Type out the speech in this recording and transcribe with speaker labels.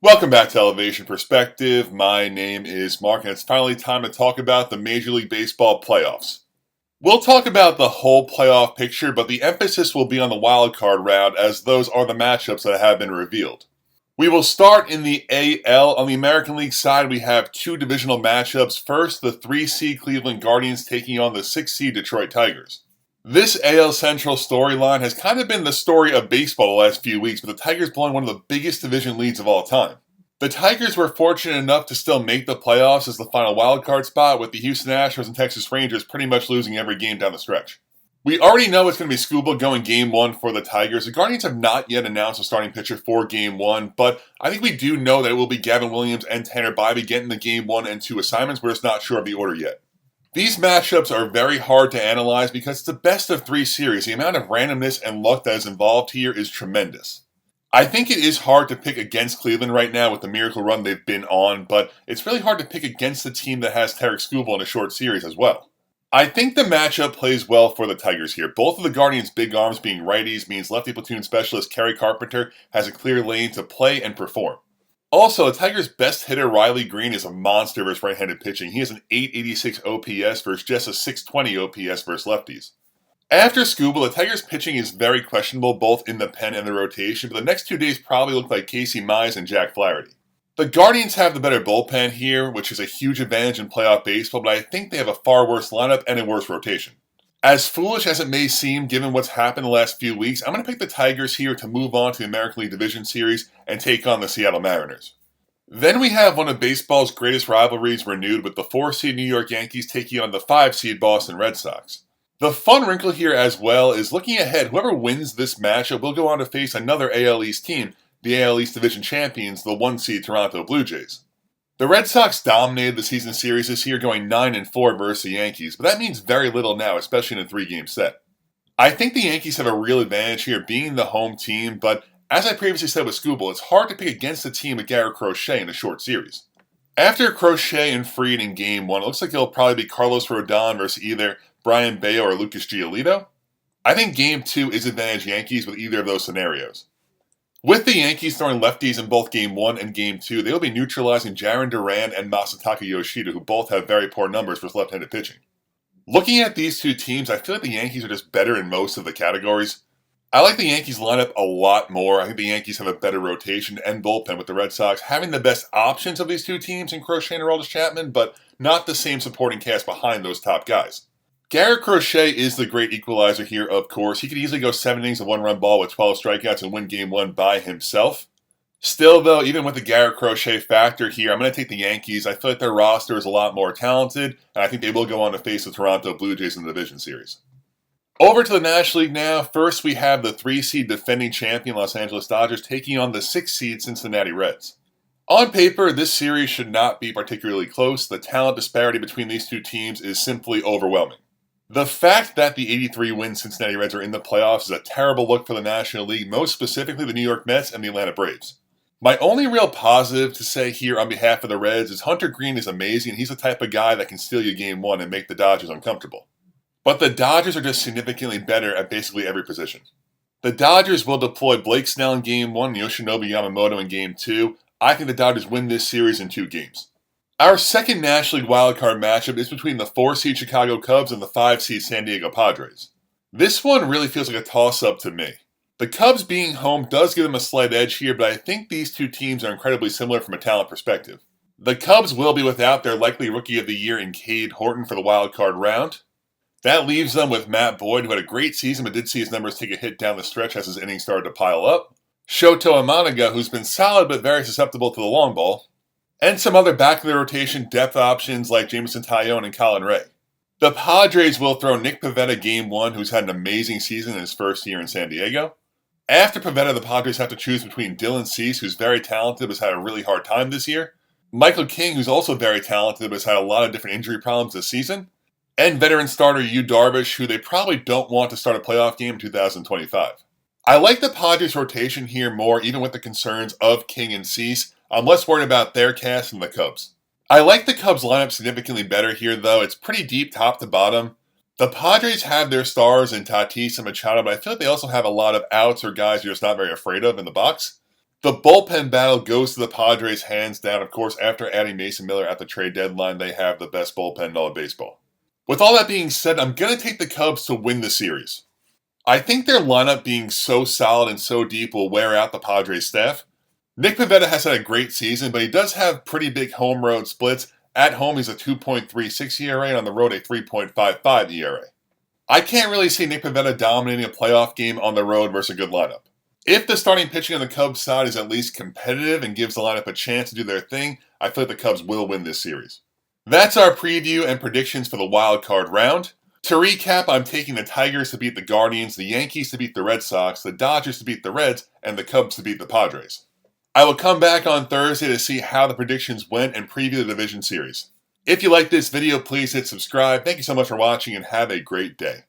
Speaker 1: Welcome back to Elevation Perspective. My name is Mark, and it's finally time to talk about the Major League Baseball playoffs. We'll talk about the whole playoff picture, but the emphasis will be on the wild card round, as those are the matchups that have been revealed. We will start in the AL. On the American League side, we have two divisional matchups. First, the 3-seed Cleveland Guardians taking on the 6-seed Detroit Tigers. This AL Central storyline has kind of been the story of baseball the last few weeks, with the Tigers blowing one of the biggest division leads of all time. The Tigers were fortunate enough to still make the playoffs as the final wildcard spot, with the Houston Astros and Texas Rangers pretty much losing every game down the stretch. We already know it's going to be Skubal going Game 1 for the Tigers. The Guardians have not yet announced a starting pitcher for Game 1, but I think we do know that it will be Gavin Williams and Tanner Bibee getting the Game 1 and 2 assignments. We're just not sure of the order yet. These matchups are very hard to analyze because it's the best of 3 series. The amount of randomness and luck that is involved here is tremendous. I think it is hard to pick against Cleveland right now with the miracle run they've been on, but it's really hard to pick against the team that has Tarik Skubal in a short series as well. I think the matchup plays well for the Tigers here. Both of the Guardians' big arms being righties means lefty platoon specialist Kerry Carpenter has a clear lane to play and perform. Also, the Tigers' best hitter, Riley Green, is a monster versus right-handed pitching. He has an 886 OPS versus just a 620 OPS versus lefties. After Skubal, the Tigers' pitching is very questionable both in the pen and the rotation, but the next 2 days probably look like Casey Mize and Jack Flaherty. The Guardians have the better bullpen here, which is a huge advantage in playoff baseball, but I think they have a far worse lineup and a worse rotation. As foolish as it may seem, given what's happened the last few weeks, I'm going to pick the Tigers here to move on to the American League Division Series and take on the Seattle Mariners. Then we have one of baseball's greatest rivalries renewed with the 4-seed New York Yankees taking on the 5-seed Boston Red Sox. The fun wrinkle here as well is looking ahead, whoever wins this matchup will go on to face another AL East team, the AL East Division champions, the 1-seed Toronto Blue Jays. The Red Sox dominated the season series this year, going 9-4 versus the Yankees, but that means very little now, especially in a 3-game set. I think the Yankees have a real advantage here being the home team, but as I previously said with Skubal, it's hard to pick against a team with Garrett Crochet in a short series. After Crochet and Fried in Game 1, it looks like it'll probably be Carlos Rodon versus either Brian Bayo or Lucas Giolito. I think Game 2 is advantage Yankees with either of those scenarios. With the Yankees throwing lefties in both Game 1 and Game 2, they will be neutralizing Jarren Duran and Masataka Yoshida, who both have very poor numbers for left-handed pitching. Looking at these two teams, I feel like the Yankees are just better in most of the categories. I like the Yankees lineup a lot more. I think the Yankees have a better rotation and bullpen, with the Red Sox having the best options of these two teams in Crochet and Aroldis Chapman, but not the same supporting cast behind those top guys. Garrett Crochet is the great equalizer here, of course. He could easily go 7 innings of 1-run ball with 12 strikeouts and win Game 1 by himself. Still, though, even with the Garrett Crochet factor here, I'm going to take the Yankees. I feel like their roster is a lot more talented, and I think they will go on to face the Toronto Blue Jays in the division series. Over to the National League now. First, we have the 3-seed defending champion Los Angeles Dodgers taking on the 6-seed Cincinnati Reds. On paper, this series should not be particularly close. The talent disparity between these two teams is simply overwhelming. The fact that the 83-win Cincinnati Reds are in the playoffs is a terrible look for the National League, most specifically the New York Mets and the Atlanta Braves. My only real positive to say here on behalf of the Reds is Hunter Greene is amazing. He's the type of guy that can steal you Game 1 and make the Dodgers uncomfortable. But the Dodgers are just significantly better at basically every position. The Dodgers will deploy Blake Snell in Game 1 and Yoshinobu Yamamoto in Game 2. I think the Dodgers win this series in 2 games. Our second National League wildcard matchup is between the 4-seed Chicago Cubs and the 5-seed San Diego Padres. This one really feels like a toss-up to me. The Cubs being home does give them a slight edge here, but I think these two teams are incredibly similar from a talent perspective. The Cubs will be without their likely Rookie of the Year in Cade Horton for the wildcard round. That leaves them with Matt Boyd, who had a great season but did see his numbers take a hit down the stretch as his innings started to pile up. Shoto Imanaga, who's been solid but very susceptible to the long ball. And some other back-of-the-rotation depth options like Jameson Taillon and Colin Ray. The Padres will throw Nick Pivetta Game 1, who's had an amazing season in his first year in San Diego. After Pivetta, the Padres have to choose between Dylan Cease, who's very talented but has had a really hard time this year, Michael King, who's also very talented but has had a lot of different injury problems this season, and veteran starter Yu Darvish, who they probably don't want to start a playoff game in 2025. I like the Padres' rotation here more, even with the concerns of King and Cease. I'm less worried about their cast than the Cubs. I like the Cubs lineup significantly better here, though. It's pretty deep top to bottom. The Padres have their stars in Tatis and Machado, but I feel like they also have a lot of outs or guys you're just not very afraid of in the box. The bullpen battle goes to the Padres hands down. Of course, after adding Mason Miller at the trade deadline, they have the best bullpen in all of baseball. With all that being said, I'm going to take the Cubs to win the series. I think their lineup being so solid and so deep will wear out the Padres staff. Nick Pivetta has had a great season, but he does have pretty big home road splits. At home, he's a 2.36 ERA, and on the road, a 3.55 ERA. I can't really see Nick Pivetta dominating a playoff game on the road versus a good lineup. If the starting pitching on the Cubs side is at least competitive and gives the lineup a chance to do their thing, I feel like the Cubs will win this series. That's our preview and predictions for the wild card round. To recap, I'm taking the Tigers to beat the Guardians, the Yankees to beat the Red Sox, the Dodgers to beat the Reds, and the Cubs to beat the Padres. I will come back on Thursday to see how the predictions went and preview the division series. If you like this video, please hit subscribe. Thank you so much for watching and have a great day.